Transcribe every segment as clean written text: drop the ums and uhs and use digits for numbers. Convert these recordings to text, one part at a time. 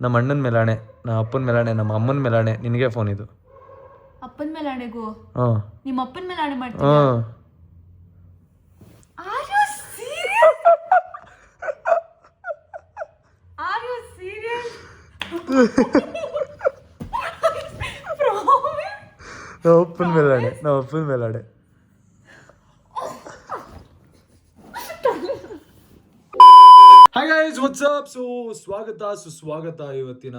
ನಮ್ಮ ಅಣ್ಣನ ಮೇಲಾಣೆ, ನಮ್ಮ ಅಪ್ಪನ ಮೇಲಾಣೆ, ನಮ್ಮ ಅಮ್ಮನ ಮೇಲಾಣೆ, ನಿನಗೆ ಫೋನ್ ಇದು. ಅಪ್ಪನ ಮೇಲೆ ಆಣೆಗೂ ಹಾಂ ನಿಮ್ಮ ಅಪ್ಪನ ಮೇಲೆ ಆಣೆ ಮಾಡ್ತೀನಿ. ಹಾಂ Are you serious? Are you serious? ನಮ್ಮ ಅಪ್ಪನ ಮೇಲಾಣೆ, ನಮ್ಮ ಅಪ್ಪನ ಮೇಲಾಣೆ. Hi guys, what's up. ಸೊ ಸುಸ್ವಾಗತ ಇವತ್ತಿನ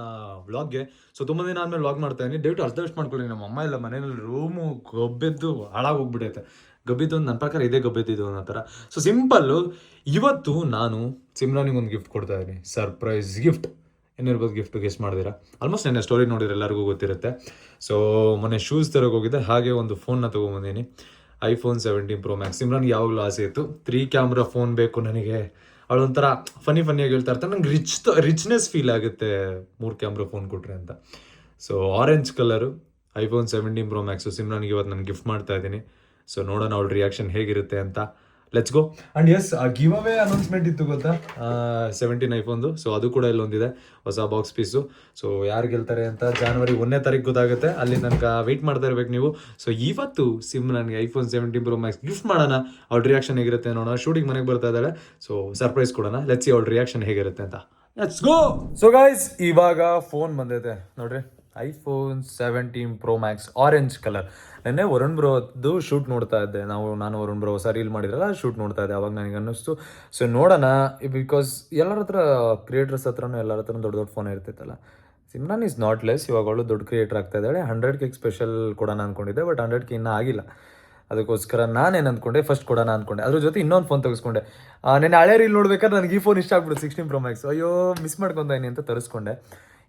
ವ್ಲಾಗ್ಗೆ. ಸೊ ತುಂಬ ದಿನ ಆದ್ಮೇಲೆ ವ್ಲಾಗ್ ಮಾಡ್ತಾ ಇದ್ದೀನಿ. ದಯವಿಟ್ಟು ಅರ್ಧಷ್ಟು ಮಾಡ್ಕೊಳ್ಳಿ. ನಮ್ಮ ಅಮ್ಮ ಇಲ್ಲ ಮನೆಯಲ್ಲಿ, ರೂಮು ಗಬ್ಬೆದ್ದು ಹಾಳಾಗೋಗ್ಬಿಟ್ಟೈತೆ. ಗಬ್ಬಿದ್ದು ನನ್ನ ಪ್ರಕಾರ ಇದೇ ಗಬ್ಬಿದ್ದು ಅನ್ನೋ ಥರ. ಸೊ ಸಿಂಪಲ್ಲು, ಇವತ್ತು ನಾನು ಸಿಮ್ರಾನಿಗೆ ಒಂದು ಗಿಫ್ಟ್ ಕೊಡ್ತಾ ಇದ್ದೀನಿ. Surprise gift. ಏನಿರ್ಬೋದು ಗಿಫ್ಟು ಗೆಸ್ಟ್ ಮಾಡಿದ್ದೀರಾ? ಆಲ್ಮೋಸ್ಟ್ ನೆನ್ನೆ ಸ್ಟೋರಿ ನೋಡಿದ್ರೆ ಎಲ್ಲರಿಗೂ ಗೊತ್ತಿರುತ್ತೆ. ಸೊ ಮೊನ್ನೆ ಶೂಸ್ ತರೋಕೆ ಹೋಗಿದ್ದೆ, ಹಾಗೆ ಒಂದು ಫೋನ್ನ ತೊಗೊಂಬಂದೀನಿ, iPhone 17 Pro Max. ಸಿಮ್ರಾನ್ಗೆ ಯಾವಾಗಲೂ ಆಸೆ ಇತ್ತು 3 ಕ್ಯಾಮ್ರಾ ಫೋನ್ ಬೇಕು ನನಗೆ. ಅವಳೊಂಥರ ಫನಿಯಾಗಿ ಹೇಳ್ತಾ ಇರ್ತಾರೆ, ನಂಗೆ ರಿಚ್ನೆಸ್ ಫೀಲ್ ಆಗುತ್ತೆ 3 ಕ್ಯಾಮ್ರಾ ಫೋನ್ ಕೊಟ್ರೆ ಅಂತ. So orange colour iPhone 17 Pro Max ಸಿಮ್ರಾನ್ಗೆ ಇವತ್ತು ನಾನು ಗಿಫ್ಟ್ ಮಾಡ್ತಾ ಇದ್ದೀನಿ. ಸೊ ನೋಡೋಣ ಅವಳ ರಿಯಾಕ್ಷನ್ ಹೇಗಿರುತ್ತೆ ಅಂತ. Let's go. ಆ್ಯಂಡ್ ಎಸ್, ಆ ಗಿವ್ ಅವೇ ಅನೌನ್ಸ್ಮೆಂಟ್ ಇತ್ತು ಗೊತ್ತಾ, 17 ಐಫೋನ್ದು. ಸೊ ಅದು ಕೂಡ ಇಲ್ಲೊಂದಿದೆ, ಹೊಸ ಬಾಕ್ಸ್ ಪೀಸು. ಸೊ ಯಾರು ಗೆಲ್ತಾರೆ ಅಂತ January 1ನೇ ತಾರೀಕು ಗೊತ್ತಾಗುತ್ತೆ. ಅಲ್ಲಿ ತನಕ ವೆಯ್ಟ್ ಮಾಡ್ತಾ ಇರ್ಬೇಕು ನೀವು. ಸೊ ಇವತ್ತು ಸಿಮ್ರಾನ್ಗೆ iPhone 17 Pro Max ಗಿಫ್ಟ್ ಮಾಡೋಣ. ಅವಳ ರಿಯಾಕ್ಷನ್ ಹೇಗಿರುತ್ತೆ ನೋಡೋಣ. ಶೂಟಿಂಗ್ ಮನೆಗೆ ಬರ್ತಾ ಇದ್ದಾಳೆ, ಸೊ ಸರ್ಪ್ರೈಸ್ ಕೊಡೋಣ. ಲೆಟ್ಸ್ ಸಿ ಅವಳ ರಿಯಾಕ್ಷನ್ ಹೇಗಿರುತ್ತೆ ಅಂತ. Let's go. ಸೊ ಗೈಸ್, ಇವಾಗ ಫೋನ್ ಬಂದೈತೆ ನೋಡ್ರಿ, iPhone 17 Pro Max orange colour. ನೆನ್ನೆ ವರುಣ್ ಬ್ರೋದು ಶೂಟ್ ನೋಡ್ತಾ ಇದ್ದೆ. ನಾನು ವರುಣ್ ಬ್ರೋ ಹೊಸ ರೀಲ್ ಮಾಡಿದ್ರಲ್ಲ, ಶೂಟ್ ನೋಡ್ತಾ ಇದ್ದೆ. ಅವಾಗ ನನಗೆ ಅನ್ನಿಸ್ತು, ಸೊ ನೋಡೋಣ. ಬಿಕಾಸ್ ಎಲ್ಲರ ಹತ್ರ, ಕ್ರಿಯೇಟರ್ಸ್ ಹತ್ರನೂ ಎಲ್ಲರ ಹತ್ರ ದೊಡ್ಡ ಫೋನ್ ಇರ್ತಿತ್ತಲ್ಲ. Simran is not less. ಇವಾಗ ಅವಳು ದೊಡ್ಡ ಕ್ರಿಯೇಟರ್ ಆಗ್ತಾ ಇದ್ದಾಳೆ. 100K ಸ್ಪೆಷಲ್ ಕೊಡೋಣ ಅಂದ್ಕೊಂಡಿದ್ದೆ, ಬಟ್ 100K ಇನ್ನೂ ಆಗಿಲ್ಲ. ಅದಕ್ಕೋಸ್ಕರ ನಾನೇನು ಅಂದ್ಕೊಂಡೆ, ಫಸ್ಟ್ ಕೊಡೋಣ ಅಂದ್ಕೊಂಡೆ. ಅದ್ರ ಜೊತೆ ಇನ್ನೊಂದು ಫೋನ್ ತೆಗೆಸ್ಕೊಂಡೆ. ನೆನ್ನೆ ಹಳೆ ರೀಲ್ ನೋಡ್ಬೇಕಾದ್ರೆ ನನಗೆ ಈ ಫೋನ್ ಇಷ್ಟ ಆಗ್ಬಿಡು, 16 Pro Max. ಅಯ್ಯೋ ಮಿಸ್ ಮಾಡ್ಕೊತಾಯಿನಿ ಅಂತ ತರಿಸ್ಕೊಂಡೆ.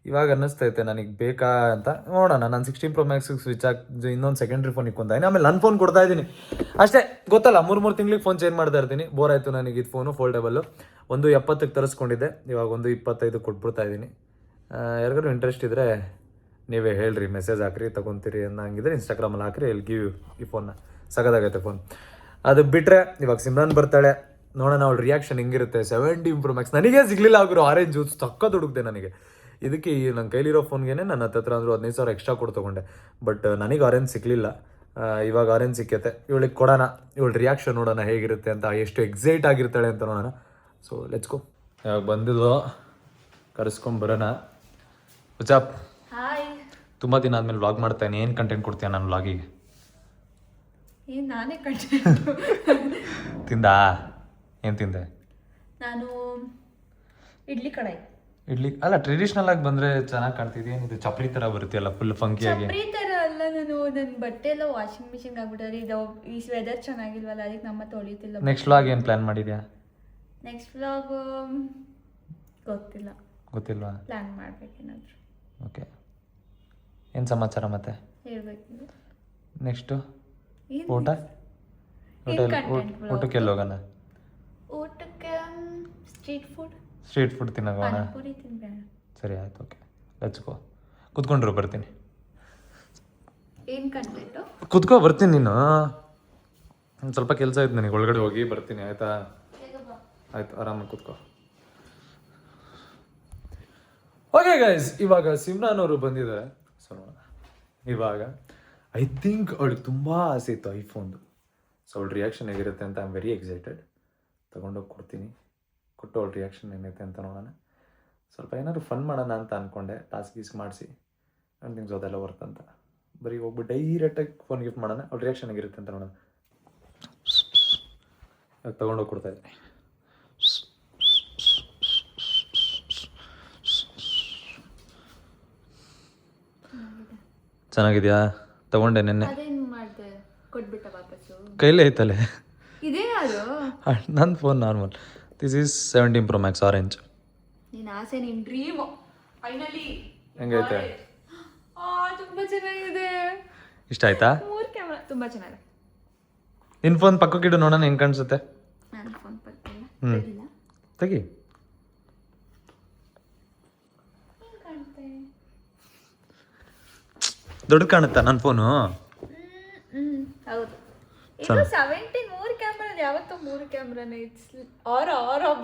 ಇವಾಗ ಅನ್ನಿಸ್ತೈತೆ ನನಗೆ ಬೇಕಾ ಅಂತ. ನೋಡೋಣ, ನಾನು 16 Pro Max ಸ್ವಿಚ್ ಆಗಿ ಇನ್ನೊಂದು ಸೆಕೆಂಡ್ರಿ ಫೋನ್ ಇಟ್ಕೊಂತಾಯಿನಿ. ಆಮೇಲೆ ನನ್ನ ಫೋನ್ ಕೊಡ್ತಾ ಇದ್ದೀನಿ ಅಷ್ಟೇ. ಗೊತ್ತಲ್ಲ, 3 ತಿಂಗಳಿಗೆ ಫೋನ್ ಚೇಂಜ್ ಮಾಡ್ತಾ ಇರ್ತೀನಿ. ಬೋರ್ ಆಯಿತು ನನಗೆ ಇದು ಫೋನು. ಫೋಲ್ಡಬಲ್ಲು ಒಂದು 70ಕ್ಕೆ ತರಿಸ್ಕೊಂಡಿದ್ದೆ, ಇವಾಗ ಒಂದು 25 ಕೊಟ್ಬಿಡ್ತಾ ಇದ್ದೀನಿ. ಯಾರಿಗಾರು ಇಂಟ್ರೆಸ್ಟ್ ಇದ್ದರೆ ನೀವೇ ಹೇಳ್ರಿ, ಮೆಸೇಜ್ ಹಾಕ್ರಿ, ತೊಗೊತೀರಿ ಅನ್ನಂಗಿದ್ರೆ ಇನ್ಸ್ಟಾಗ್ರಾಮಲ್ಲಿ ಹಾಕ್ರಿ. ಎಲ್ಲಿ ಗಿವ್ ಈ ಫೋನ್ನ. ಸಗದಾಗೈತೆ ಫೋನ್. ಅದು ಬಿಟ್ಟರೆ ಇವಾಗ ಸಿಮ್ರಾನ್ ಬರ್ತಾಳೆ, ನೋಡೋಣ ಅವಳ ರಿಯಾಕ್ಷನ್ ಹೆಂಗಿರುತ್ತೆ. 17 Pro Max ನನಗೇ ಸಿಗಲಿಲ್ಲ ಆಗಿರೋ ಆರೆಂಜು, ಸಕ್ಕ ಹುಡುಕ್ದೆ ನನಗೆ. ಇದಕ್ಕೆ ಈ ನನ್ನ ಕೈಲಿರೋ ಫೋನ್ಗೆ ನನ್ನ ಹತ್ರ ಅಂದರೂ 15,000 ಎಕ್ಸ್ಟ್ರಾ ಕೊಟ್ಟು ತೊಗೊಂಡೆ. ಬಟ್ ನನಗೆ ಆರೆಂಜ್ ಸಿಕ್ಕಲಿಲ್ಲ. ಇವಾಗ ಆರೆಂಜ್ ಸಿಕ್ಕೈತೆ. ಇವಳಿಗೆ ಕೊಡೋಣ, ಇವಳ ರಿಯಾಕ್ಷನ್ ನೋಡೋಣ ಹೇಗಿರುತ್ತೆ ಅಂತ, ಎಷ್ಟು ಎಕ್ಸೈಟ್ ಆಗಿರ್ತಾಳೆ ಅಂತ ನೋಡೋಣ. So let's go. ಇವಾಗ ಬಂದಿದ್ದು ಕರೆಸ್ಕೊಂಬರೋಣ. ವಾಟ್ಸ್ಆಪ್. ಹಾಯ್. ತುಂಬ ದಿನ ಆದಮೇಲೆ ವ್ಲಾಗ್ ಮಾಡ್ತಾನೆ. ಏನು ಕಂಟೆಂಟ್ ಕೊಡ್ತೀಯ ನನ್ನ ವ್ಲಾಗಿಗೆ? ಏನು ನಾನೇ ಕಂಟೆಂಟ್ ತಿಂದಾ? ಏನು ತಿಂದೆ? ನಾನು ಇಡ್ಲಿ ಕಡಾಯಿ. ಇಡ್ಲಿ ಅಲ್ಲ, ಟ್ರೆಡಿಷ್ನಲ್ ಆಗಿ ಬಂದರೆ ಚೆನ್ನಾಗಿ ಕಾಣ್ತಿದೆ. ಏನಿದೆ ಚಪ್ರಿ ಥರ ಬರುತ್ತೆಲ್ಲ, ಫುಲ್ ಫಂಕಿಯಾಗಿ. ಚಪ್ರಿ ಥರ ಅಲ್ಲ, ನನ್ನ ಬಟ್ಟೆ ಎಲ್ಲ ವಾಷಿಂಗ್ ಮಿಷಿನ್ ಆಗ್ಬಿಟ್ಟಾರೆ. ಇದು ಈ ವೆದರ್ ಚೆನ್ನಾಗಿಲ್ವಲ್ಲ, ಅದಕ್ಕೆ ನಮ್ಮ ತೊಳಿತಿಲ್ಲ. ನೆಕ್ಸ್ಟ್ ವ್ಲಾಗ್ ಏನು ಪ್ಲ್ಯಾನ್ ಮಾಡಿದ್ಯಾ? ನೆಕ್ಸ್ಟ್ ವ್ಲಾಗ್ ಗೊತ್ತಿಲ್ವಾ? ಪ್ಲ್ಯಾನ್ ಮಾಡ್ಬೇಕೇನಾದ್ರು. ಓಕೆ, ಏನು ಸಮಾಚಾರ ಮತ್ತೆ ಹೇಳ್ಬೇಕು. ನೆಕ್ಸ್ಟು ಊಟಕ್ಕೆ ಎಲ್ಲಿ ಹೋಗೋಣ? ಊಟಕ್ಕೆ ಸ್ಟ್ರೀಟ್ ಫುಡ್ ತಿನ್ನೋಣ. ಪೂರಿ ತಿನ್ಬೇಡ. ಸರಿ ಆಯ್ತು, ಓಕೆ ಲೆಟ್ಸ್ ಗೋ. ಕುತ್ಕೊಂಡ್ರು ಬರ್ತೀನಿ. ಏನು ಕಂಟೆಂಟು? ಕುತ್ಕೋ ಬರ್ತೀನಿ. ನೀನು ಒಂದು ಸ್ವಲ್ಪ ಕೆಲಸ ಆಯ್ತು ನನಗೆ, ಒಳಗಡೆ ಹೋಗಿ ಬರ್ತೀನಿ. ಆಯಿತಾ? ಆಯ್ತು, ಆರಾಮಾಗಿ ಕೂತ್ಕೋ. ಓಕೆ ಗೈಸ್, ಇವಾಗ ಸಿಮ್ರಾನ್ ಅವರು ಬಂದಿದ್ದಾರೆ. ಸೊ ನೋಡೋಣ ಇವಾಗ. ಐ ಥಿಂಕ್ ಅವಳಿಗೆ ತುಂಬ ಆಸೆ ಇತ್ತು ಐಫೋನ್ದು. ಸೊ ಅವಳ ರಿಯಾಕ್ಷನ್ ಹೇಗಿರುತ್ತೆ ಅಂತ ಐ ಆಮ್ ವೆರಿ ಎಕ್ಸೈಟೆಡ್. ತೊಗೊಂಡೋಗಿ ಕೊಡ್ತೀನಿ. ಕೊಟ್ಟು ಅವಳ ರಿಯಾಕ್ಷನ್ ಏನೈತೆ ಅಂತ ನೋಡೋಣ. ಸ್ವಲ್ಪ ಏನಾದ್ರು ಫನ್ ಮಾಡೋಣ ಅಂತ ಅಂದ್ಕೊಂಡೆ, ಟಾಸ್ಕ್ ಮಾಡಿಸಿ ಆ್ಯಂಡ್ ಥಿಂಗ್ಸ್ ಅದೆಲ್ಲ ವರ್ತ್ ಅಂತ. ಬರೀ ಹೋಗ್ಬಿಟ್ಟು ಡೈರೆಕ್ಟಾಗಿ ಫೋನ್ ಗಿಫ್ಟ್ ಮಾಡೋಣ. ಅವ್ಳ ರಿಯಾಕ್ಷನ್ ಹೇಗಿರುತ್ತೆ ಅಂತ ನೋಡೋಣ. ತೊಗೊಂಡೋಗಿ ಕೊಡ್ತಾಯಿದ್ದೆ. ಚೆನ್ನಾಗಿದೆಯಾ? ತಗೊಂಡೆ ನೆನ್ನೆ. ಕೈಲೇ ಐತಲ್ಲೇ. ನನ್ನ phone normal. This is 17 Pro Max orange. ನಿನ್ನ ಆಸೆ, ನಿನ್ನ ಡ್ರೀಮ್ ಫೈನಲಿ ಹೆಂಗೈತೆ? ತುಂಬ ಚೆನ್ನಾಗಿದೆ. ಇಷ್ಟ ಆಯ್ತಾ? 3 ಕ್ಯಾಮ್ರಾ ತುಂಬ ಚೆನ್ನಾಗಿದೆ. ನಿನ್ನ ಫೋನ್ ಪಕ್ಕಕ್ಕಿಡು ನೋಡೋಣ ಹೆಂಗೆ ಕಾಣಿಸುತ್ತೆ. ನನ್ನ ಫೋನ್ ತೆಗಿ. ದೊಡ್ಡ ಕಾಣುತ್ತಾ ನನ್ನ ಫೋನು? ಹೌದು. ಇದು 17 3 ಕ್ಯಾಮ್ರಾ ನಂದು ಯಾವತ್ತೂ 3 ಕ್ಯಾಮ್ರಾನೇ ಇಟ್ಸ್ ಆರ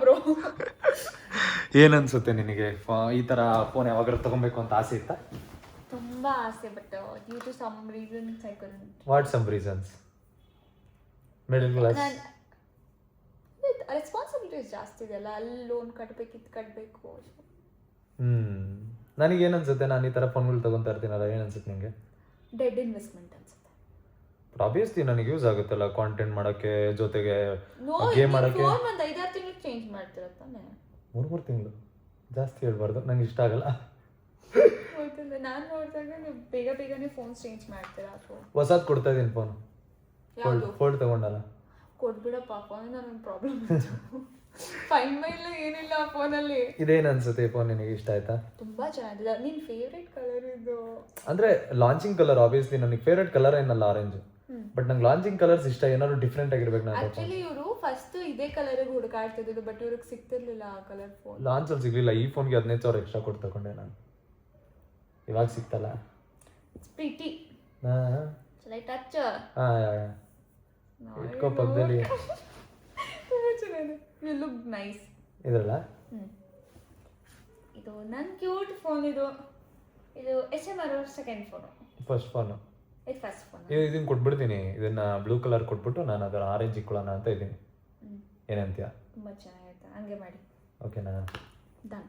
ಬ್ರೋ. ಏನನ್ಸುತ್ತೆ ನಿನಗೆ ಈ ಥರ ಫೋನ್ ಯಾವಾಗಾದ್ರೂ ತೊಗೊಬೇಕು ಅಂತ ಆಸೆ ಇತ್ತಾ? ತುಂಬ ಆಸೆ, but due to some reasons I couldn't. What some reasons? Middle class responsibilities ಜಾಸ್ತಿ ಇದೆಯಲ್ಲ, ಅಲ್ಲಿ ಲೋನ್ ಕಟ್ಟಬೇಕು, ಇದು ಕಟ್ಟಬೇಕು. ನನಗೇನು ಅನ್ಸುತ್ತೆ, ನಾನು ಈ ಥರ ಫೋನ್ಗಳು ತೊಗೊತಾ ಇರ್ತೀನಲ್ಲ, ಏನು ಅನ್ಸುತ್ತೆ ನಿಮಗೆ? ಡೆಡ್ ಇನ್ವೆಸ್ಟ್ಮೆಂಟ್ ಅನ್ಸುತ್ತೆ. ಆಬ್ವಿಯಸ್ಲಿ ನನಗೆ ಯೂಸ್ ಆಗುತ್ತಲ್ಲ ಕಾಂಟೆಂಟ್ ಮಾಡೋಕ್ಕೆ, ಜೊತೆಗೆ ಗೇಮ್ ಮಾಡೋಕ್ಕೆ. ಫೋನ್ ಒಂದು 5-6 ತಿಂಗಳು ಚೇಂಜ್ ಮಾಡ್ತೀರ ತಾನೆ? 3 ತಿಂಗಳು ಜಾಸ್ತಿ ಹೇಳ್ಬಾರ್ದು, ನಂಗೆ ಇಷ್ಟ ಆಗಲ್ಲ. ಗೊತ್ತಿಲ್ಲ, ನಾನು ನೋಡಿದಾಗ ನೀವು ಬೇಗನೆ ಫೋನ್ ಚೇಂಜ್ ಮಾಡ್ತೀರಾ. ಹೊಸದು ಕೊಡ್ತಾ ಇದ್ದೀನಿ ಫೋನು. ಫೋಲ್ಡ್ ತಗೊಂಡಲ್ಲ, ಕೊಟ್ಬಿಡಪ್ಪ ಫೋನ್. ನನಗೆ ಪ್ರಾಬ್ಲಮ್ ಫೈನ್ ಮೈಲ್ ಏನಿಲ್ಲ ಆ ಫೋನಲ್ಲಿ. ಇದೇನು ಅನ್ಸುತ್ತೆ ಫೋನ್ ನಿನಗೆ ಇಷ್ಟ ಆಯ್ತಾ? ತುಂಬಾ ಚೆನ್ನಾಗಿದೆ. ನಿನ್ ಫೇವ್ರೇಟ್ ಕಲರ್ ಇದು ಅಂದ್ರೆ ಲಾಂಚಿಂಗ್ ಕಲರ್. ಆಬ್ವಿಯಸ್ಲಿ ನನಗೆ ಫೇವ್ರೇಟ್ ಕಲರ್ ಏನಲ್ಲ ಆರೆಂಜ್, ಬಟ್ ನಂಗೆ ಲಾಂಚಿಂಗ್ ಕಲರ್ಸ್ ಇಷ್ಟ. ಏನಾದ್ರು ಡಿಫ್ರೆಂಟ್ ಆಗಿರ್ಬೇಕು. ನಾನು ಆಕ್ಚುಲಿ ಇವರು ಫಸ್ಟ್ ಇದೇ ಕಲರ್ ಹುಡುಕಾಡ್ತಿದ್ರು, ಬಟ್ ಇವ್ರಿಗೆ ಸಿಗ್ತಿರ್ಲಿಲ್ಲ ಆ ಕಲರ್ ಫೋನ್. ಲಾಂಚ್ ಅಲ್ಲಿ ಸಿಗ್ಲಿಲ್ಲ. ಈ ಫೋನ್ಗೆ 15,000 ಎಕ್ಸ್ಟ್ರಾ ಕೊಟ್ಟು ತಗೊಂಡೆ ನಾನು. ಇವಾಗ ಸಿಗ್ತಲ್ಲ. ಪ್ರೀತಿ ಟಚ್ ಇಟ್ಕೋ ಪಕ್ಕದಲ್ಲಿ. ಯು ಲುಕ್ ನೈಸ್ ಇದ್ರಲ್ಲ. ಇದು ನನ್ನ ಕ್ಯೂಟ್ ಫೋನ್. ಇದು SMR second phone. First phone ಇದು ಫಸ್ಟ್ ಫೋನ್. ಇದನ್ನ ಕೊಟ್ಬಿಡ್ತೀನಿ. ಇದನ್ನ ಬ್ಲೂ ಕಲರ್ ಕೊಟ್ಬಿಟ್ಟು ನಾನು ಅದರ ಆರೆಂಜ್ ಇಕ್ಕೊಳ್ಳೋಣ ಅಂತ ಇದ್ದೀನಿ. ಏನಂತೀಯ? ತುಂಬ ಚೆನ್ನಾಗಿರುತ್ತೆ, ಹಂಗೆ ಮಾಡಿ. ಓಕೆನಾ? ಡನ್.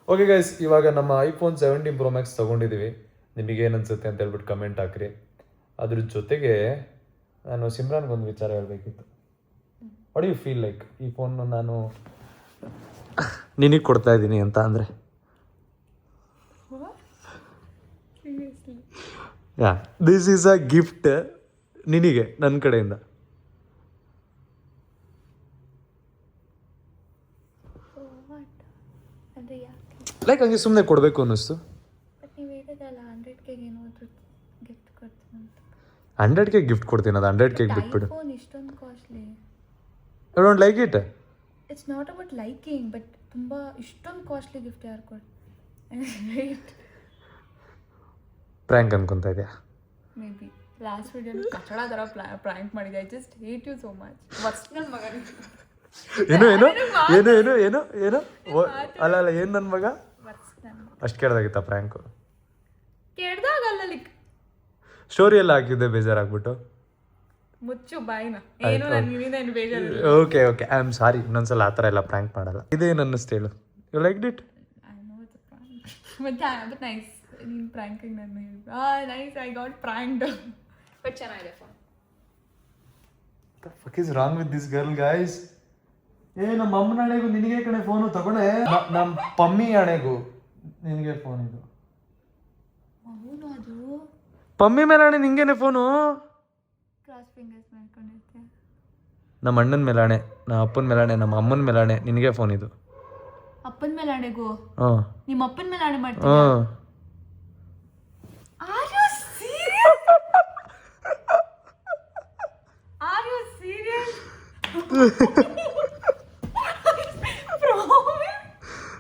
ಓಕೆ ಗೈಸ್, ಇವಾಗ ನಮ್ಮ iPhone 17 Pro Max ತೊಗೊಂಡಿದ್ದೀವಿ. ನಿಮಗೇನು ಅನಿಸುತ್ತೆ ಅಂತ ಹೇಳ್ಬಿಟ್ಟು ಕಮೆಂಟ್ ಹಾಕ್ರಿ. ಅದ್ರ ಜೊತೆಗೆ ನಾನು ಸಿಮ್ರಾನ್ಗೆ ಒಂದು ವಿಚಾರ ಹೇಳಬೇಕಿತ್ತು. ವಾಟ್ ಯು ಫೀಲ್ ಲೈಕ್ ಈ ಫೋನ್ ನಾನು ನಿನಗೆ ಕೊಡ್ತಾ ಇದ್ದೀನಿ ಅಂತ ಅಂದರೆ? ಯಾ, ದಿಸ್ ಈಸ್ ಅ ಗಿಫ್ಟ್ ನಿನಗೆ ನನ್ನ ಕಡೆಯಿಂದ. ಲೈಕ್ ಹಂಗೆ ಸುಮ್ಮನೆ ಕೊಡಬೇಕು ಅನ್ನಿಸ್ತು. 100K ಗಿಫ್ಟ್ ಕೊಡ್ತೀನಿ. ಅದು 100K ಬಿಟ್ಬಿಡು. I don't like it. It's not about liking, but ತುಂಬ ಇಷ್ಟೊಂದು ಕಾಸ್ಟ್ಲಿ ಗಿಫ್ಟ್ ಯಾರು ಕೊಡ್? ಪ್ರ್ಯಾಂಕ್ ಅನ್ಕೊಂತ ಇದೆಯಾ? ಮೇ ಬಿ ಲಾಸ್ಟ್ ವಿಡಿಯೋ ಕಚಡ ಥರ ಪ್ರ್ಯಾಂಕ್ ಮಾಡಿದೆ. I just hate you so much. Worst ನನ್ನ ಮಗ. ಏನು ಏನು ಏನು ಏನು ಏನು ಏನು ಅಲ್ಲ ಅಲ್ಲ, ಏನು ನನ್ನ ಮಗ? ಅಷ್ಟು ಕೇಳ್ದಾಗಿತ್ತ ಪ್ರ್ಯಾಂಕು? ಕೇಳ್ದಾಗಲ್ಲ, ಲೈಕ್ ಸ್ಟೋರಿ ಎಲ್ಲ ಹಾಕಿದ್ದೆ ಬೇಜಾರಾಗ್ಬಿಟ್ಟು. ಮುಚ್ಚು ಬಾಯಿನ. ಏನು ನನಗೆ ಬೇಜಾರು. Okay okay, I am sorry. ಇನ್ನೊಂದ್ಸಲ ಆ ಥರ ಎಲ್ಲ ಪ್ರ್ಯಾಂಕ್ ಮಾಡಲ್ಲ. ಇದೇನು ಅನ್ನಿಸ್ತು ಹೇಳು? You like it? I know it's a prank, but nice. ನೀನು ಪ್ರ್ಯಾಂಕಿಂಗ್ ನನ್ನ nice. I got pranked, but ಚೆನ್ನಾಗಿದೆ phone. What the fuck is wrong with this girl, guys? ನಮ್ಮ ಅಮ್ಮನ ಹಣೆಗೂ ನಿನಗೆ ಕಡೆ ಫೋನು ತಗೊಂಡೆ. ನಮ್ಮ ಪಮ್ಮಿ ಹಣೆಗೂ ನಿನಗೆ ಫೋನ್. ಇದು ಅವನು ಅದು ಪಮ್ಮಿ ಮೇಲೆ ಹಣೆ, ನಿಂಗೇನೆ ಫೋನು. ಕ್ರಾಸ್ ಫಿಂಗರ್ಸ್ ಮಾಡ್ಕೊಂಡಿರ್ತೀಯ. ನಮ್ಮ ಅಣ್ಣನ ಮೇಲಾಣೆ, ನಮ್ಮ ಅಪ್ಪನ ಮೇಲಾಣೆ, ನಮ್ಮ ಅಮ್ಮನ ಮೇಲಾಣೆ, ನಿನಗೆ ಫೋನ್ ಇದು. ಅಪ್ಪನ ಮೇಲೆ ಆಣೆಗೂ? ಹಾಂ, ನಿಮ್ಮ ಅಪ್ಪನ ಮೇಲೆ ಆಣೆ ಮಾಡ್ತೀಯ? ಹಾಂ. Are you serious? Are you serious?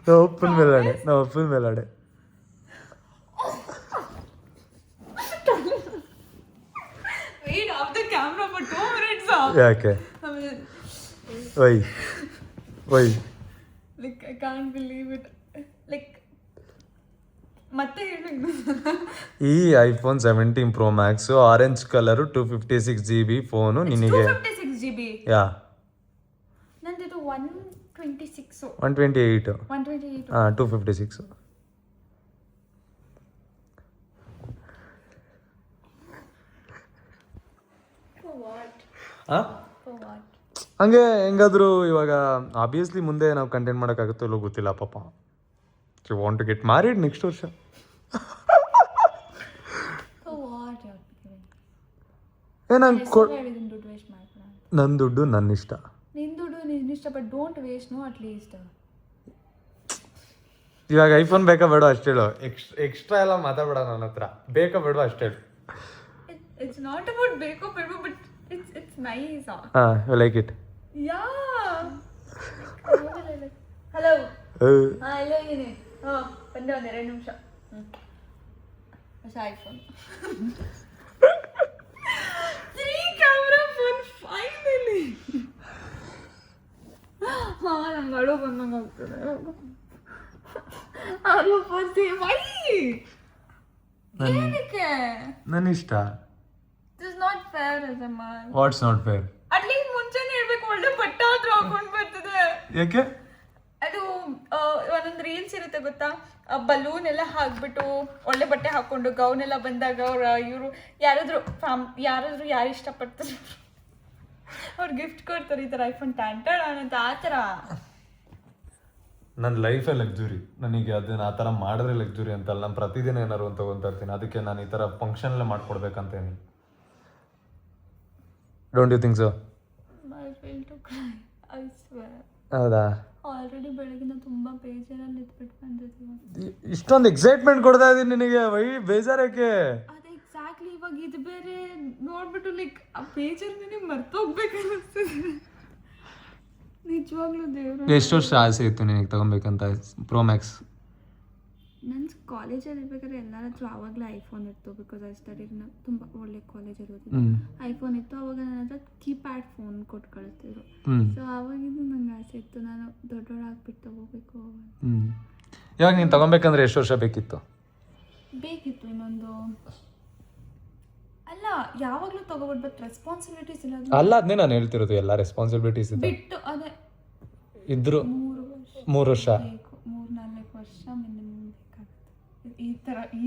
ನಮ್ಮ ಅಪ್ಪನ ಮೇಲಾಣೆ, ನಮ್ಮ ಅಪ್ಪನ ಮೇಲಾಣೆ. Wait off the camera for 2 minutes. ಯಾಕೆ? Why why? Like I can't believe it. Like ಮತ್ತೆ ಹೇಳು. ಈ iPhone 17 Pro Max orange colour 256 GB phone ನಿನಗೆ. 256 GB? ಯಾ, ನಂದಿದು 128. 128. ಹಾಂ, 256. For what? ಹಾಂ, For what? ಹಂಗೆ ಹೆಂಗಾದರೂ ಇವಾಗ ಆಬ್ವಿಯಸ್ಲಿ ಮುಂದೆ ನಾವು ಕಂಟೆಂಟ್ ಮಾಡೋಕ್ಕಾಗುತ್ತೋ ಇಲ್ಲೋ ಗೊತ್ತಿಲ್ಲ ಪಾಪ. You want to get married next ವರ್ಷ. For what you're giving? ನಂಗೆ ದುಡ್ಡು ವೇಸ್ಟ್ ಮಾಡ್ಬೇಡ. ನನ್ನ ದುಡ್ಡು ನನ್ನ ಇಷ್ಟ. ನಿನ್ನ ದುಡ್ಡು ನಿನ್ನ ಇಷ್ಟ, but don't waste. No, at least ಇವಾಗ ಐಫೋನ್ ಬೇಕಾ ಬೇಡ ಅಷ್ಟೇ ಹೇಳು. ಎಕ್ಸ್ಟ್ರಾ ಎಲ್ಲ ಮಾತಾಡಬೇಡ ನನ್ನ ಹತ್ರ. ಬೇಕಾ ಬೇಡ ಅಷ್ಟೇ ಹೇಳು. It's not about ಬೇಕು ಬೇಡ, but it's nice. ಹಾಂ, you like it? Yeah. Hello. Hello ಇದೀನಿ. ಬಂದೆ ಒಂದು 2 ನಿಮಿಷ. ಹೊಸ ಐಫೋನ್ 3 ಕ್ಯಾಮ್ರಾ ಫೋನ್ ಫೈನಲಿ. ನಂಗೆ ಅಳು ಬಂದಂಗೆ ಆಗ್ತದೆ ಅಳು ಬರ್ತಿ ಏನಕ್ಕೆ ನನ್ನ ಇಷ್ಟ. ದಿಸ್ ಇಸ್ ನಾಟ್ ಫೇರ್ ಅಮ್ಮ. What's not fair? ಅಟ್ಲೀಸ್ಟ್ ಮುಂಚೆನೇ ಹೇಳ್ಬೇಕು, ಒಳ್ಳೆ ಬಟ್ಟೆ ಆದ್ರೂ ಹಾಕೊಂಡು ಬರ್ತದೆ. ಯಾಕೆ? ಅದು ಒಂದೊಂದು ರೀಲ್ಸ್ ಇರುತ್ತೆ ಗೊತ್ತಾ, ಬಲೂನ್ ಎಲ್ಲ ಹಾಕ್ಬಿಟ್ಟು ಒಳ್ಳೆ ಬಟ್ಟೆ ಹಾಕೊಂಡು ಗೌನ್ ಎಲ್ಲ ಬಂದಾಗ ಇವರು ಯಾರಾದ್ರೂ ಯಾರು ಇಷ್ಟಪಡ್ತಾರೆ ಅವ್ರು ಗಿಫ್ಟ್ ಕೊಡ್ತಾರೆ ಈ ಥರ ಐಫೋನ್ ಟ್ಯಾಂಟಡ್ ಅಂತ ಆ ಥರ. ನನ್ನ ಲೈಫೇ ಲಕ್ಸುರಿ. ನನಗೆ ಅದನ್ನ ಆ ಥರ ಮಾಡಿದ್ರೆ ಲಕ್ಸುರಿ ಅಂತಲ್ಲ. ನಾನು ಪ್ರತಿದಿನ ಏನಾರು ಒಂದು ತೊಗೊತಾ ಇರ್ತೀನಿ. ಅದಕ್ಕೆ ನಾನು ಈ ಥರ ಫಂಕ್ಷನ್ಲೇ ಮಾಡ್ಕೊಡ್ಬೇಕಂತೇನಿ. Don't you think so? ಹೌದಾ? ಆಲ್ರೆಡಿ ಬೆಳಗಿನ ತುಂಬಾ ಬೇಜಾರಲ್ಲಿ ಇದ್ಬಿಟ್ಟು ಬಂದಿದ್ದೀವಿ. ಇಷ್ಟೊಂದು ಎಕ್ಸೈಟ್ಮೆಂಟ್ ಕೊಡ್ತಾ ಇದೀನಿ ನಿನಗೆ, ಬೇಜಾರಕ್ಕೆ? ಅದೇ ಎಕ್ಸಾಕ್ಟ್ಲಿ. ಇವಾಗ ಇದು ಬೇರೆ ನೋಡ್ಬಿಟ್ಟು ಲೈಕ್ ಆ ಬೇಜಾರ್ ನನಗೆ ಮರ್ತೋಗ್ಬೇಕು ಅನಿಸ್ತದೆ ನಿಜವಾಗ್ಲೂ. ದೇವ್ರು, ಎಷ್ಟು ವರ್ಷ ಆಸೆ ಇತ್ತು ನಿನಗೆ ತಗೊಬೇಕಂತ ಪ್ರೋ ಮ್ಯಾಕ್ಸ್? ನನ್ನ ಕಾಲೇಜಲ್ಲಿ ಇರ್ಬೇಕಾದ್ರೆ ಎಲ್ಲರ ಹತ್ರ ಆವಾಗಲೇ ಐಫೋನ್ ಇತ್ತು. ಬಿಕಾಸ್ ಐ ಸ್ಟಡಿ ತುಂಬ ಒಳ್ಳೆ ಕಾಲೇಜಲ್ಲಿ ಓದಿದ್ದು. ಐಫೋನ್ ಇತ್ತು. ಅವಾಗ ನನ್ನ ಹತ್ರ ಕೀಪ್ಯಾಡ್ ಫೋನ್ ಕೊಟ್ಟು ಕಳಿಸ್ತಿದ್ರು. ಸೊ ಆವಾಗಿದ್ದು ನಂಗೆ ಆಸೆ ಇತ್ತು, ನಾನು ದೊಡ್ಡವಳಾಗ್ಬಿಟ್ಟು ತಗೋಬೇಕು. ಇವಾಗ ನೀನು ತಗೊಬೇಕಂದ್ರೆ ಎಷ್ಟು ವರ್ಷ ಬೇಕಿತ್ತು? ಇನ್ನೊಂದು ಅಲ್ಲ, ಯಾವಾಗಲೂ ತಗೋಬೋದು, ಬಟ್ ರೆಸ್ಪಾನ್ಸಿಬಿಲಿಟೀಸ್ ಇಲ್ಲ. ಅಲ್ಲ, ಅದನ್ನೇ ನಾನು ಹೇಳ್ತಿರೋದು. ಎಲ್ಲ ರೆಸ್ಪಾನ್ಸಿಬಿಲಿಟೀಸ್ ಬಿಟ್ಟು ಅದೇ ಇದ್ರು 3 ವರ್ಷ 3-4 ವರ್ಷ ಮಿನಿಮಮ್ ಬೇಕಾಗುತ್ತೆ.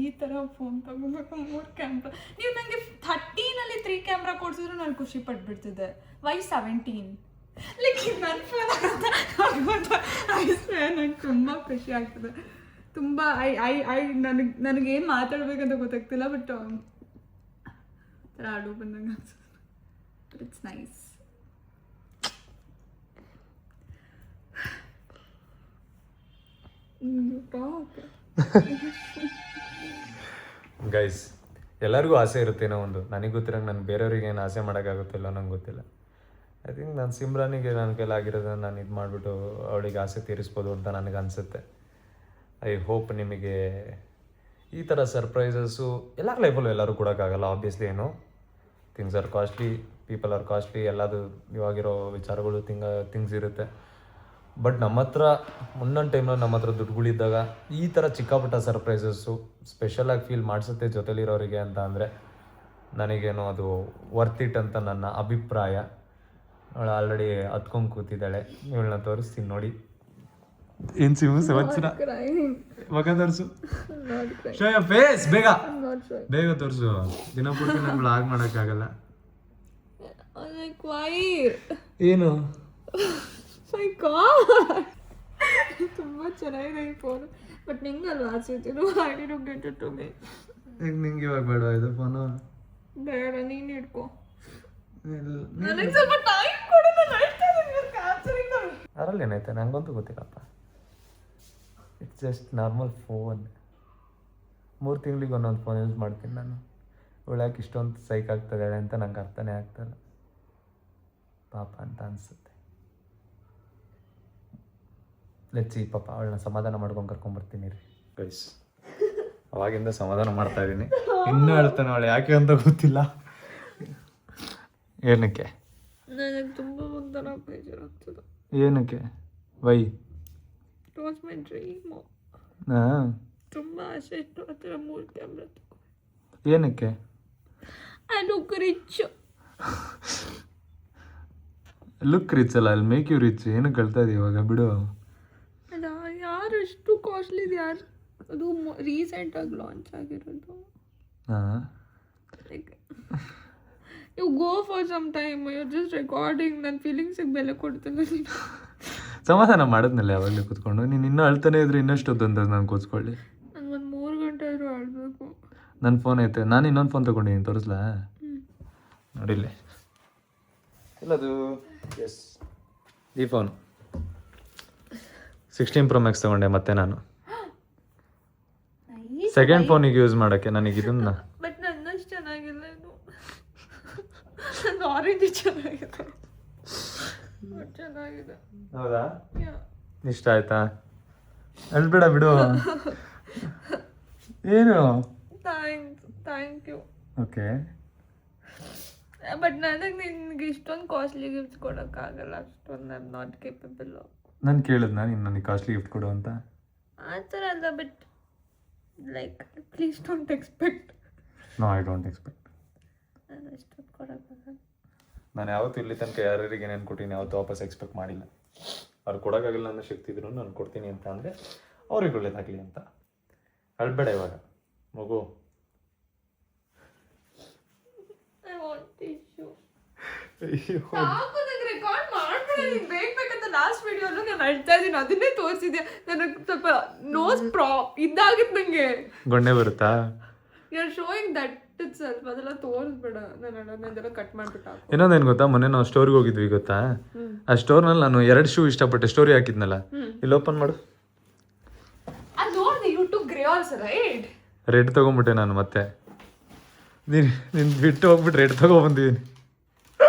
ಈ ಥರ ಫೋನ್ ತಗೋಬೇಕು, 3 ಕ್ಯಾಮ್ರಾ. ನೀವು ನನಗೆ 13 3 ಕ್ಯಾಮ್ರಾ ಕೊಡ್ಸಿದ್ರು ನಾನು ಖುಷಿ ಪಟ್ಬಿಡ್ತಿದ್ದೆ. ವೈ 17? ಲೈಕ್ ನನ್ನ ಫೋನ್ ನಂಗೆ ತುಂಬ ಖುಷಿ ಆಗ್ತದೆ. ತುಂಬ ನನಗೇನು ಮಾತಾಡ್ಬೇಕಂತ ಗೊತ್ತಾಗ್ತಿಲ್ಲ. ಬಟ್ ಥರ ಆಡು ಬಂದಂಗೆ ಅನ್ಸುತ್ತೆ. But it's nice. ಗೈಸ್, ಎಲ್ಲರಿಗೂ ಆಸೆ ಇರುತ್ತೇನೋ ಒಂದು. ನನಗೆ ಗೊತ್ತಿರಂಗೆ ನಾನು ಬೇರೆಯವ್ರಿಗೆ ಏನು ಆಸೆ ಮಾಡೋಕ್ಕಾಗುತ್ತಿಲ್ಲ ನಂಗೆ ಗೊತ್ತಿಲ್ಲ. ಐ ಥಿಂಕ್ ನಾನು ಸಿಮ್ರಾನಿಗೆ ನನ್ನ ಕೈಲಾಗಿರೋದನ್ನು ನಾನು ಇದು ಮಾಡಿಬಿಟ್ಟು ಅವಳಿಗೆ ಆಸೆ ತೀರಿಸ್ಬೋದು ಅಂತ ನನಗೆ ಅನಿಸುತ್ತೆ. ಐ ಹೋಪ್ ನಿಮಗೆ ಈ ಥರ ಸರ್ಪ್ರೈಸಸ್ಸು ಎಲ್ಲರ ಲೈಫಲ್ಲೂ ಎಲ್ಲರೂ ಕೊಡೋಕ್ಕಾಗಲ್ಲ. ಆಬ್ವಿಯಸ್ಲಿ ಏನು things are costly, people are costly, ಎಲ್ಲದು ಇವಾಗಿರೋ ವಿಚಾರಗಳು ಥಿಂಗ್ಸ್ ಇರುತ್ತೆ. ಬಟ್ ನಮ್ಮ ಹತ್ರ ಮುನ್ನೊಂದು ಟೈಮಲ್ಲಿ ನಮ್ಮ ಹತ್ರ ದುಡ್ಡುಗಳಿದ್ದಾಗ ಈ ಥರ ಚಿಕ್ಕಪುಟ್ಟ ಸರ್ಪ್ರೈಸಸ್ಸು ಸ್ಪೆಷಲಾಗಿ ಫೀಲ್ ಮಾಡಿಸುತ್ತೆ ಜೊತೆಲಿರೋರಿಗೆ ಅಂತ ಅಂದರೆ ನನಗೇನೋ ಅದು ವರ್ತ್ ಇಟ್ ಅಂತ ನನ್ನ ಅಭಿಪ್ರಾಯ. ಅವಳು ಆಲ್ರೆಡಿ ಹತ್ಕೊಂಡು ಕೂತಿದ್ದಾಳೆ. ಇವಳನ್ನ ತೋರಿಸ್ತೀನಿ ನೋಡಿ. ಏನು ಸಿಮು ಸಂವತ್ಸರ ಮಗ ತೋರಿಸು, ಫೇಸ್ ಬೇಗ ಬೇಗ ತೋರಿಸು. ದಿನಪೂರ್ತಿ ನಾನು ಬ್ಲಾಗ್ ಮಾಡೋಕ್ಕಾಗಲ್ಲ. ಏನು ತುಂಬಾ ಚೆನ್ನಾಗಿದೆ ಈ ಫೋನ್. ಬಟ್ ನಿಂಗಲ್ವಾ ಆಸೆ ಇತ್ತು? I did get it to me. ನಿಂಗೆ ಇವಾಗ ಬೇಡ ಇದು ಫೋನು? ಬೇಡ, ನೀನು ಇಟ್ಕೋ. ನನಗೆ ಸ್ವಲ್ಪ ಟೈಮ್ ಕೊಡು, ನಾನು ಹೇಳ್ತಾ ಇದ್ದೀನಿ ಕ್ಯಾನ್ಸರಿಂಗ್. ಅದರಲ್ಲಿ ಏನೈತೆ ನಂಗಂತೂ ಗೊತ್ತಿಲ್ಲಪ್ಪ. It's just normal phone. 3 ತಿಂಗಳಿಗೆ ಒಂದೊಂದು ಫೋನ್ ಯೂಸ್ ಮಾಡ್ತೀನಿ ನಾನು. ಒಳಗೆ ಇಷ್ಟೊಂದು ಸೈಕ್ ಆಗ್ತದೆ ಅಂತ ನಂಗೆ ಅರ್ಥನೇ ಆಗ್ತಲ್ಲ. ಪಾಪ ಅಂತ ಅನಿಸುತ್ತೆ. ಲೆಚ್ಚಿ ಪಾಪ ಅವಳನ್ನ ಸಮಾಧಾನ ಮಾಡ್ಕೊಂಡು ಕರ್ಕೊಂಬರ್ತೀನಿ ರೀ ಗೈಸ್. ಅವಾಗಿಂದ ಸಮಾಧಾನ ಮಾಡ್ತಾ ಇದ್ದೀನಿ. ಇನ್ನೂ ಹೇಳ್ತಾನೆ ಅವಳು, ಯಾಕೆ ಅಂತ ಗೊತ್ತಿಲ್ಲ. ಏನಕ್ಕೆ? ನನಗೆ ತುಂಬ ಒಂಥರ ಬೇಜಾರಾಗ್ತದೆ. ಏನಕ್ಕೆ? Why? It was my dream. ತುಂಬ ಆಸೆ ಇತ್ತು ಆ ಥರ 3 ಕ್ಯಾಮ್ರಾ ತಗೋ. ಏನಕ್ಕೆ? I look rich. Look rich ಅಲ್ಲ, ಅಲ್ಲಿ ಮೇಕ್ ಯು ರಿಚ್. ಏನು ಕಳ್ತಾ ಇದೀವಿ ಇವಾಗ, ಬಿಡು. ಅಲ್ಲ, ಯಾರು ಎಷ್ಟು ಕಾಸ್ಟ್ಲಿ ಇದೆ? ಯಾರು ಅದು ರೀಸೆಂಟಾಗಿ ಲಾಂಚ್ ಆಗಿರೋದು. Like you go for some time, you just recording. ನನ್ನ ಫೀಲಿಂಗ್ಸಿಗೆ ಬೆಲೆ ಕೊಡ್ತಿಲ್ಲ ನೀನು. ಸಮಾಧಾನ ಮಾಡಿದ್ನಲ್ಲ ಯಾವಾಗಲೇ ಕೂತ್ಕೊಂಡು. ನೀನು ಇನ್ನೂ ಅಳ್ತಾನೆ ಇದ್ರೆ ಇನ್ನಷ್ಟು ಅಂತ ನಾನು ಕೂತ್ಕೊಳ್ಳಿ. ನಾನು ಒಂದು 3 ಗಂಟೆ ಆದರೂ ಅಳ್ಬೇಕು. ನನ್ನ ಫೋನ್ ಐತೆ, ನಾನು ಇನ್ನೊಂದು ಫೋನ್ ತೊಗೊಂಡಿದ್ದೀನಿ, ತೋರಿಸ್ಲಾ? ನೋಡಿಲ್ಲ ಇಲ್ಲದು. ಎಸ್, ಈ ಫೋನ್ 16 Pro Max ತೊಗೊಂಡೆ ಮತ್ತೆ ನಾನು. ಸೆಕೆಂಡ್ ಫೋನಿಗೆ ಯೂಸ್ ಮಾಡೋಕ್ಕೆ ನನಗೆ ಇದನ್ನ. ಬಟ್ ನನ್ನಷ್ಟು ಚೆನ್ನಾಗಿಲ್ಲ ಇದು. ಆರೆಂಜ್ ಚೆನ್ನಾಗಿದೆ. ಚೆನ್ನಾಗಿದೆ. ಹೌದಾ? ಇಷ್ಟ ಆಯ್ತಾ? ಅಳ್ಬೇಡ ಬಿಡು. ಏನು? Thank you. ಓಕೆ. ಬಟ್ ನನಗೆ ನಿನ್ಗೆ ಇಷ್ಟೊಂದು ಕಾಸ್ಟ್ಲಿ ಗಿಫ್ಟ್ಸ್ ಕೊಡೋಕ್ಕಾಗಲ್ಲ. ಅಷ್ಟೊಂದು ಐ ಆಮ್ ನಾಟ್ ಕೇಪಬಲ್. ನಾನು ಕೇಳಿದ್ನಾ ನೀನು ನನಗೆ ಕಾಸ್ಟ್ಲಿ ಗಿಫ್ಟ್ ಕೊಡು ಅಂತ? ಆ ಥರ ಅಲ್ಲ, but like please don't expect. No, I don't expect. ನಾನು ಅಷ್ಟೊಂದು ಕೊಡೋಕ್ಕಾಗಲ್ಲ. ನಾನು ಯಾವತ್ತೂ ಇಲ್ಲಿ ತನಕ ಯಾರಿಗೆ ಏನೇನು ಕೊಟ್ಟಿನಿ ಯಾವತ್ತೂ ವಾಪಸ್ ಎಕ್ಸ್ಪೆಕ್ಟ್ ಮಾಡಿಲ್ಲ. ಅವ್ರು ಕೊಡೋಕ್ಕಾಗಲ್ಲ ಅನ್ನೋ ಶಕ್ತಿ ಇದ್ರು ನಾನು ಕೊಡ್ತೀನಿ ಅಂತ ಅಂದರೆ ಅವ್ರಿಗೆ ಒಳ್ಳೇದಾಗಲಿ ಅಂತ. ಅಳ್ಬೇಡ ಇವಾಗ ಮಗು. I want tissue. ಅಯ್ಯೋ, ಸಾಕು, ನಂಗೆ ರೆಕಾರ್ಡ್ ಮಾಡ್ಬೇಡ. ನೀನು ಬೇಕಂತ ಲಾಸ್ಟ್ ವಿಡಿಯೋಲ್ಲೂ ನಾನು ಅಳ್ತಾ ಇದ್ದೀನಿ, ಅದನ್ನೇ ತೋರಿಸಿದ್ಯಾ. ನನಗೆ ಸ್ವಲ್ಪ ನೋಸ್ ಇದಾಗಿತ್ತು ನನಗೆ. ಗೊಣ್ಣೆ ಬರುತ್ತಾ? You are showing that itself. ಅದೆಲ್ಲ ತೋರಿಸ್ಬೇಡ. ನಾನು ಅದೆಲ್ಲ ಕಟ್ ಮಾಡ್ಬಿಟ್ಟು ಹಾಕು. ಇನ್ನೊಂದೇನು ಗೊತ್ತಾ, ಮೊನ್ನೆ ನಾವು ಸ್ಟೋರ್ಗೆ ಹೋಗಿದ್ವಿ ಗೊತ್ತಾ? ಆ ಸ್ಟೋರ್ನಲ್ಲಿ ನಾನು 2 ಶೂ ಇಷ್ಟಪಟ್ಟೆ, ಸ್ಟೋರಿ ಹಾಕಿದ್ನಲ್ಲ. ಇಲ್ಲಿ ಓಪನ್ ಮಾಡು. ಅದು ನೋಡಿದೆ, you too grey also right? Red ತೊಗೊಂಬಿಟ್ಟೆ ನಾನು. ಮತ್ತೆ ನೀನು ಬಿಟ್ಟು ಹೋಗ್ಬಿಟ್ಟು ರೆಡ್ ತೊಗೊಬಂದಿದ್ದೀನಿ.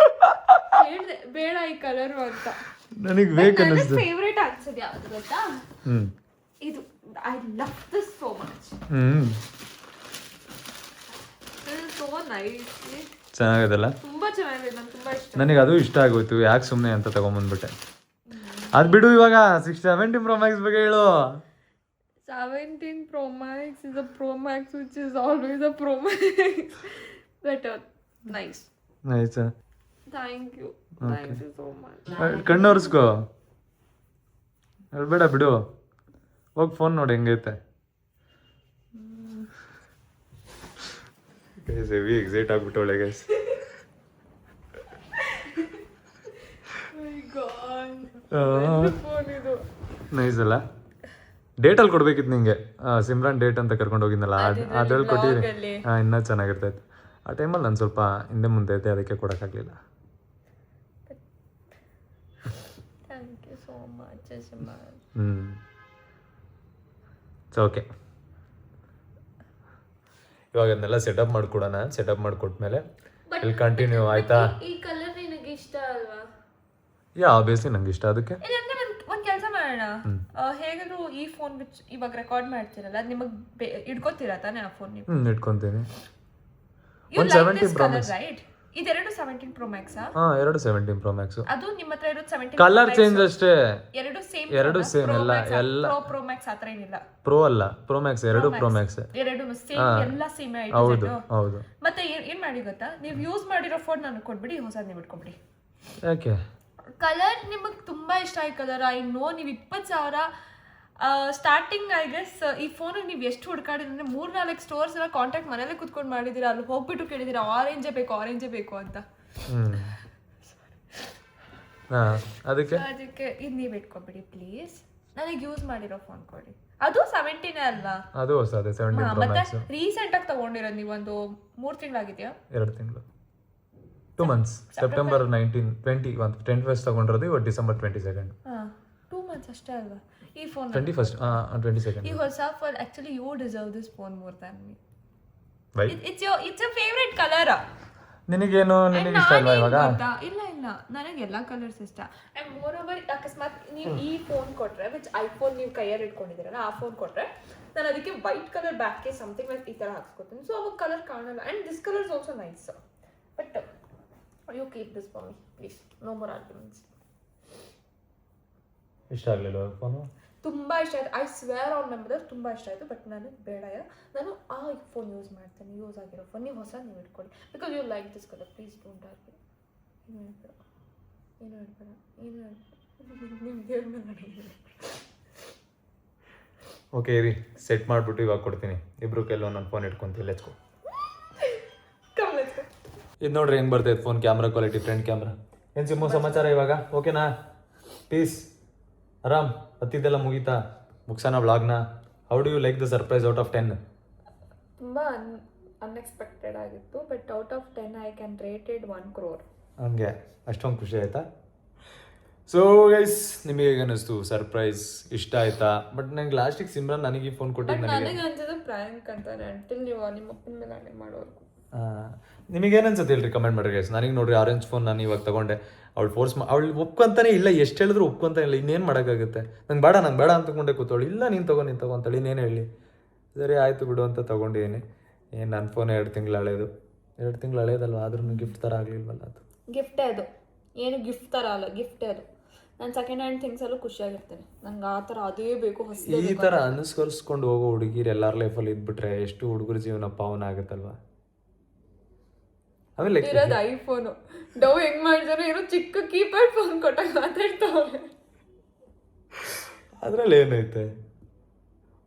ಹೇಳಿದೆ ಬೇಡ ಈ ಕಲರು ಅಂತ. ನನಗೆ ಬೇಕು ಅನ್ನಿಸ್ತು. ಫೇವ್ರೇಟ್ ಅನ್ಸೋದು ಯಾವುದು ಗೊತ್ತಾ? ಇದು. I love this so much. So nice. ಚೆನ್ನಾಗದಲ್ಲ? ತುಂಬಾ ಚೆನ್ನಾಗಿದೆ, ನಂಗೆ ತುಂಬಾ ಇಷ್ಟ. ನನಗೆ ಅದು ಇಷ್ಟ ಆಗೋಯ್ತು, ಯಾಕೆ ಸುಮ್ಮನೆ ಅಂತ ತಗೊಂಬಂದ್ಬಿಟ್ಟೆ. ಅದು ಬಿಡು, ಇವಾಗ 17 Pro Max ಬಗ್ಗೆ ಹೇಳು. 17 Pro Max is a Pro Max which is always a Pro Max. Better. Nice. ಆಯ್ತಾ? Thank you. Thank you so much. ಕಣ್ಣೋರ್ಸ್ಕೋ, ಬೇಡ ಬಿಡು. ಹೋಗಿ ಫೋನ್ ನೋಡಿ ಹೆಂಗೈತೆ. ಗೈಸ್ ಹೆವಿ ಎಕ್ಸೈಟ್ ಆಗ್ಬಿಟ್ಟವಳೆ ಗೈಸ್. My God. ಫೋನ್ ಇದು. ನೈಸ್ ಅಲ್ಲ? ಡೇಟಲ್ಲಿ ಕೊಡ್ಬೇಕಿತ್ತು ನಿಂಗೆ. ಸಿಮ್ರಾನ್ ಡೇಟ್ ಅಂತ ಕರ್ಕೊಂಡು ಹೋಗಿದ್ನಲ್ಲ, ಅದ್ರಲ್ಲಿ ಕೊಟ್ಟಿದ್ದೀನಿ. ಇನ್ನೂ ಚೆನ್ನಾಗಿರ್ತೈತೆ. ಆ ಟೈಮಲ್ಲಿ ನಾನು ಸ್ವಲ್ಪ ಹಿಂದೆ ಮುಂದೆ ಐತೆ, ಅದಕ್ಕೆ ಕೊಡೋಕ್ಕಾಗಲಿಲ್ಲ. Thank you so much, Ashima. It's okay. ಇವಾಗ ಅದನ್ನೆಲ್ಲ ಸೆಟಪ್ ಮಾಡಿಕೊಡೋಣ. ಸೆಟಪ್ ಮಾಡಿಕೊಟ್ಮೇಲೆ ಇಲ್ಲಿ ಕಂಟಿನ್ಯೂ ಆಯ್ತಾ? ಈ ಕಲರ್ ನಿನಗೆ ಇಷ್ಟ ಅಲ್ವಾ? ಯಾ, ಆಬ್ವಿಯಸ್ಲಿ ನಂಗೆ ಇಷ್ಟ. ಅದಕ್ಕೆ ಇಲ್ಲಾಂದ್ರೆ ಒಂದು ಕೆಲಸ ಮಾಡೋಣ. ಹೇಗಾದ್ರೂ ಈ ಫೋನ್ ಬಿಚ್ಚು ಇವಾಗ ರೆಕಾರ್ಡ್ ಮಾಡ್ತಿರಲ್ಲ, ಅದು ನಿಮಗೆ ಇಟ್ಕೋತೀರಾ ತಾನೇ ಆ ಫೋನ್ ನೀವು? ಇಟ್ಕೊಂತೀನಿ. ಒಂದು 17 Pro Max ರೈಟ್? ಇದೆರಡು 17 Pro Max ಆ? ಹಾ, 17 Pro Max. ಅದು ನಿಮ್ಮ ಹತ್ರ ಇರೋದು 17 ಕಲರ್ ಚೇಂಜ್ ಅಷ್ಟೇ. ಎರಡು ಸೇಮ್ ಎಲ್ಲ Pro Max ಆ ಥರ ಏನಿಲ್ಲ. ಪ್ರೋ ಅಲ್ಲ, Pro Max, ಎರಡು Pro Max. ಎರಡು ಸೇಮ್, ಎಲ್ಲ ಸೇಮ್ ಆಯ್ತು. ಹೌದು ಹೌದು. ಮತ್ತೆ ಏನ್ ಮಾಡಿ ಗೊತ್ತಾ, ನೀವು ಯೂಸ್ ಮಾಡಿರೋ ಫೋನ್ ನನಗೆ ಕೊಟ್ಬಿಡಿ, ಹೊಸದು ನೀವು ಇಟ್ಕೊಂಬಿಡಿ. ಯಾಕೆ? ಕಲರ್ ನಿಮಗೆ ತುಂಬಾ ಇಷ್ಟ ಆಯ್ತು ಕಲರ್. I know. ನೀವು 20,000 ಸ್ಟಾರ್ಟಿಂಗ್ ಐ ಗೆಸ್ ಈ ಫೋನ್ ನೀವು ಎಷ್ಟು ಹುಡ್ಕಾಡಿದ್ರೆ 3-4 ಸ್ಟೋರ್ಸ್ ಎಲ್ಲ ಕಾಂಟ್ಯಾಕ್ಟ್ ಮನೇಲೆ ಕುತ್ಕೊಂಡು ಮಾಡಿದ್ದೀರಾ. ಅಲ್ಲಿ ಹೋಗ್ಬಿಟ್ಟು ಕೇಳಿದ್ದೀರಾ ಆರೆಂಜೇ ಬೇಕು ಅಂತ. ಅದಕ್ಕೆ ಇದು ನೀವು ಇಟ್ಕೊಬಿಡಿ ಪ್ಲೀಸ್. ನನಗೆ ಯೂಸ್ ಮಾಡಿರೋ ಫೋನ್ ಕೊಡಿ. ಅದು 17 ಅಲ್ವಾ? ಅದು ಹೊಸದೇ 17 Pro Max. ರೀಸೆಂಟ್ ಆಗಿ ತಗೊಂಡಿರೋದು ನೀವು? ಒಂದು 3 ತಿಂಗಳಾಗಿದೆಯಾ? 2 ತಿಂಗಳು, 2 months. ಸೆಪ್ಟೆಂಬರ್ 19, 21st ತಗೊಂಡಿರೋದು. ಇವತ್ತು ಡಿಸೆಂಬರ್ 22. 2 months ಅಷ್ಟೇ ಅಲ್ವಾ ಈ ಫೋನ್? 21st, 22nd. ಈ ಹೊಸ phone actually you deserve this phone more than me. Why? It's your favourite colour. ನಿನಗೇನು, ನಿನಗೆ ಇಷ್ಟ ಅಲ್ವಾ ಇವಾಗ? ಇಲ್ಲ ನನಗೆ ಎಲ್ಲ ಕಲರ್ಸ್ ಇಷ್ಟ. ಆ್ಯಂಡ್ ಮೋರ್ ಓವರ್ ಅಕಸ್ಮಾತ್ ನೀವು ಈ ಫೋನ್ ಕೊಟ್ರೆ, ವಿಚ್ ಐಫೋನ್ ನೀವು ಕೈಯಲ್ಲಿ ಇಟ್ಕೊಂಡಿದ್ದೀರಲ್ಲ, ಆ ಫೋನ್ ಕೊಟ್ರೆ ನಾನು ಅದಕ್ಕೆ ವೈಟ್ ಕಲರ್ ಬ್ಯಾಕ್ಗೆ ಸಮಥಿಂಗ್ ಲೈಕ್ ಈ ಥರ ಹಾಕ್ಸ್ಕೊತೀನಿ. ಸೊ ಅವಾಗ ಕಲರ್ ಕಾಣಲ್ಲ. And this colour is also nice. But you keep this for me please. No more arguments. ಇಷ್ಟ ಆಗಲಿಲ್ಲ ಫೋನು? ತುಂಬ ಇಷ್ಟ ಆಯಿತು. I swear on my mother, ತುಂಬ ಇಷ್ಟ ಆಯಿತು. ಬಟ್ ನನಗೆ ಬೇಡ. ನಾನು ಆ ಫೋನ್ ಯೂಸ್ ಮಾಡ್ತೇನೆ, ಯೂಸ್ ಆಗಿರೋ ಫೋನ್. ನೀವು ಹೊಸ ನೀವು ಇಟ್ಕೊಳ್ಳಿ. Because you like this colour. Please don't argue. ಏನು ಹೇಳ್ಬೇಡ. ಓಕೆ ಇರಿ, ಸೆಟ್ ಮಾಡಿಬಿಟ್ಟು ಇವಾಗ ಕೊಡ್ತೀನಿ. ಇಬ್ರು ಕೆಲವು ನನ್ನ ಫೋನ್ ಇಟ್ಕೊಂತೀವಿ. Let's go. ಇದು ನೋಡ್ರಿ ಹೆಂಗೆ ಬರ್ತೈತೆ phone. Camera quality, front camera. ಏನು ಸಿಮ್ಮು ಸಮಾಚಾರ ಇವಾಗ? ಓಕೆನಾ? ಪೀಸ್, ಆರಾಮ್? ಹತ್ತಿದ್ದೆಲ್ಲ ಮುಗೀತಾ? ಮುಗ್ಸೋಣ ವ್ಲಾಗ್ನ? How do you like the surprise out of 10? ತುಂಬ ಅನ್ಎಕ್ಸ್ಪೆಕ್ಟೆಡ್ ಆಗಿತ್ತು. But out of 10 I can rated 1 crore. ಹಂಗೆ ಅಷ್ಟೊಂದು ಖುಷಿ ಆಯ್ತಾ? ಸೊ ಗೈಸ್, ನಿಮಗೆ ಹೇಗೆ ಅನ್ನಿಸ್ತು ಸರ್ಪ್ರೈಸ್? ಇಷ್ಟ ಆಯ್ತಾ? ಬಟ್ ನಂಗೆ ಲಾಸ್ಟಿಗೆ ಸಿಮ್ರಾನ್ ನನಗೆ ಫೋನ್ ಕೊಟ್ಟಿದ್ದು. ನನಗೆ ಅನ್ಸೋದು ಪ್ರ್ಯಾಂಕ್ ಅಂತಾರೆ ಅಂಟಿಲ್ ನೀವು ನಿಮ್ಮ ಅಪ್ಪನ ಮೇಲೆ ಹಂಗೆ ಮಾಡೋರು. ನಿಮಗೇನು ಅನ್ಸುತ್ತೆ ಹೇಳ್ರಿ, ಕಮೆಂಟ್ ಮಾಡಿರಿ ಗೈಸ್. ನನಗೆ ನೋಡ್ರಿ ಆರೆಂಜ್ ಫೋನ್ ನಾನು ಇವಾಗ ತಗೊಂಡೆ. ಅವಳು ಫೋರ್ಸ್ ಅವಳು ಒಪ್ಕೊಂತಾನೆ ಇಲ್ಲ. ಎಷ್ಟು ಹೇಳಿದ್ರು ಒಪ್ಕೊಂತಾನೆ ಇಲ್ಲ. ಇನ್ನೇನು ಮಾಡೋಕ್ಕಾಗುತ್ತೆ? ನಂಗೆ ಬೇಡ ಅಂತಕೊಂಡೆ ಕೂತವಳು. ಇಲ್ಲ ನೀನು ತಗೋ ಅಂತೇಳಿ ಇನ್ನೇನು ಹೇಳಿ. ಸರಿ ಆಯಿತು ಬಿಡು ಅಂತ ತೊಗೊಂಡಿದ್ದೀನಿ. ಏನು ನನ್ನ ಫೋನ್ 2 ತಿಂಗಳು ಹಳೇದು. 2 ತಿಂಗಳು ಹಳೇದಲ್ವ, ಆದ್ರೂ ಗಿಫ್ಟ್ ಥರ ಆಗಲಿಲ್ವಲ್ಲ ಅದು. ಗಿಫ್ಟೇ ಅದು. ಏನು ಗಿಫ್ಟ್ ಥರ ಅಲ್ಲ, ಗಿಫ್ಟೇ ಅದು. ನಾನು ಸೆಕೆಂಡ್ ಹ್ಯಾಂಡ್ ಥಿಂಗ್ಸಲ್ಲೂ ಖುಷಿಯಾಗಿರ್ತೇನೆ. ನಂಗೆ ಆ ಥರ ಅದೇ ಬೇಕು, ಹೊಸ ಈ ಥರ ಅನುಸ್ಕರಿಸ್ಕೊಂಡು ಹೋಗೋ ಹುಡುಗಿರು ಎಲ್ಲರ ಲೈಫಲ್ಲಿ ಇದ್ಬಿಟ್ರೆ ಎಷ್ಟು ಹುಡುಗರ ಜೀವನ ಪಾವನ ಆಗುತ್ತಲ್ವಾ. ಆಮೇಲೆ ಇರೋದು ಐಫೋನು. ಡವ್ ಹೆಂಗ್ ಮಾಡಿದಾರೆ, ಇರೋ ಚಿಕ್ಕ ಕೀಪ್ಯಾಡ್ ಫೋನ್ ಕೊಟ್ಟಾಗ ಮಾತಾಡ್ತಾವೆ. ಅದರಲ್ಲಿ ಏನೈತೆ,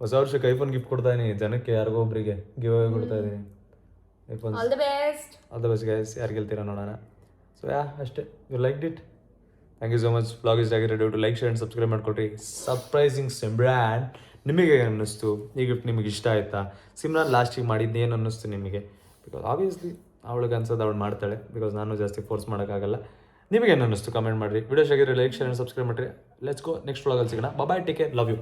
ಹೊಸ ವರ್ಷಕ್ಕೆ ಐಫೋನ್ ಗಿಫ್ಟ್ ಕೊಡ್ತಾ ಇದೀನಿ ಜನಕ್ಕೆ, ಯಾರಿಗೋ ಒಬ್ರಿಗೆ ಗಿವ್ ಅವೇ ಕೊಡ್ತಾ ಇದ್ದೀನಿ iPhone. All the best. All the best guys. ಯಾರು ಗೆಲ್ತೀರಾ ನೋಡೋಣ. ಸೊ ಅಷ್ಟೇ. You like it. Thank you so much. Blog ಇಷ್ಟ ಆಗಿರೋ doubt like share and subscribe ಮಾಡ್ಕೊಳ್ರಿ. ಸರ್ಪ್ರೈಸಿಂಗ್ ಸಿಮ್ರಾನ್, ನಿಮಗೆ ಅನ್ನಿಸ್ತು ಈ ಗಿಫ್ಟ್? ನಿಮಗೆ ಇಷ್ಟ ಆಯಿತಾ? ಸಿಮ್ರಾನ್ ಲಾಸ್ಟಿಗೆ ಮಾಡಿದ್ದು ಏನು ಅನ್ನಿಸ್ತು ನಿಮಗೆ? ಬಿಕಾಸ್ ಆಬ್ವಿಯಸ್ಲಿ ಅವಳಿಗೆ ಅನ್ಸೋದು ಅವಳು ಮಾಡ್ತಾಳೆ, ಬಿಕಾಸ್ ನಾನು ಜಾಸ್ತಿ ಫೋರ್ಸ್ ಮಾಡೋಕ್ಕಾಗಲ್ಲ. ನಿಮಗೇನು ಅನ್ನಿಸ್ತು ಕಮೆಂಟ್ ಮಾಡಿರಿ. ವಿಡಿಯೋ ಆಗಿರೋ ಲೈಕ್ ಶೇರ್ ಆ್ಯಂಡ್ ಸಬ್ಸ್ಕ್ರೈಬ್ ಮಾಡಿರಿ. ಲೆಟ್ಸ್ ಗೋ ನೆಕ್ಸ್ಟ್ ವ್ಲಾಗಲ್ಲಿ ಸಿಗೋಣ. ಬಾಯ್, ಟೇಕ್ ಕೇರ್, ಲವ್ ಯು.